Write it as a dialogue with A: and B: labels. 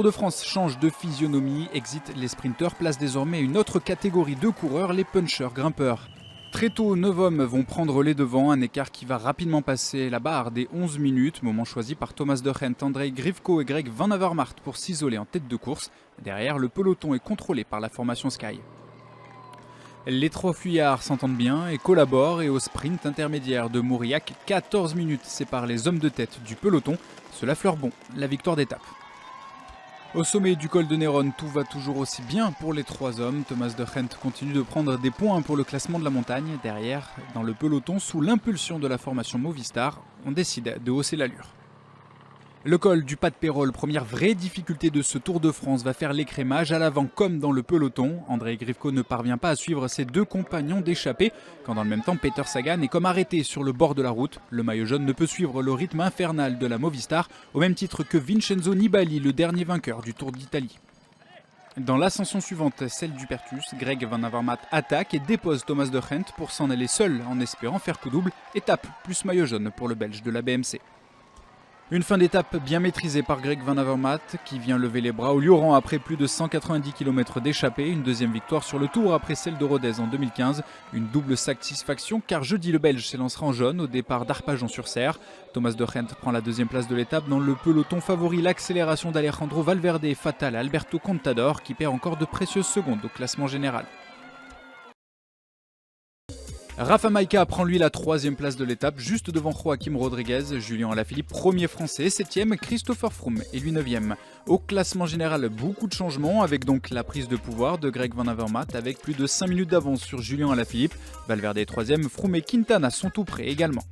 A: Tour de France change de physionomie, exit les sprinteurs, place désormais une autre catégorie de coureurs, les punchers-grimpeurs. Très tôt, 9 hommes vont prendre les devants, un écart qui va rapidement passer la barre des 11 minutes, moment choisi par Thomas de Gendt, André Grivko et Greg Van Avermaet pour s'isoler en tête de course. Derrière, le peloton est contrôlé par la formation Sky. Les trois fuyards s'entendent bien et collaborent et au sprint intermédiaire de Mauriac, 14 minutes séparent les hommes de tête du peloton. Cela fleure bon, la victoire d'étape. Au sommet du col de Néron, tout va toujours aussi bien pour les trois hommes. Thomas de Gendt continue de prendre des points pour le classement de la montagne. Derrière, dans le peloton, sous l'impulsion de la formation Movistar, on décide de hausser l'allure. Le col du Pas de Pérol, première vraie difficulté de ce Tour de France, va faire l'écrémage à l'avant comme dans le peloton. André Grivko ne parvient pas à suivre ses deux compagnons d'échappée, quand dans le même temps Peter Sagan est comme arrêté sur le bord de la route. Le maillot jaune ne peut suivre le rythme infernal de la Movistar, au même titre que Vincenzo Nibali, le dernier vainqueur du Tour d'Italie. Dans l'ascension suivante, celle du Pertus, Greg Van Avermaet attaque et dépose Thomas de Gendt pour s'en aller seul en espérant faire coup double. Étape plus maillot jaune pour le Belge de la BMC. Une fin d'étape bien maîtrisée par Greg Van Avermaet qui vient lever les bras au Lioran après plus de 190 km d'échappée. Une deuxième victoire sur le Tour après celle de Rodez en 2015. Une double satisfaction car jeudi le Belge s'élancera en jaune au départ d'Arpajon-sur-Cère. Thomas de Gendt prend la deuxième place de l'étape dans le peloton favori. L'accélération d'Alejandro Valverde est fatale à Alberto Contador qui perd encore de précieuses secondes au classement général. Rafa Majka prend lui la troisième place de l'étape, juste devant Joaquim Rodriguez. Julien Alaphilippe, premier français, 7e, Christopher Froome est lui 9e. Au classement général, beaucoup de changements, avec donc la prise de pouvoir de Greg Van Avermaet, avec plus de 5 minutes d'avance sur Julien Alaphilippe. Valverde est 3e, Froome et Quintana sont tout près également.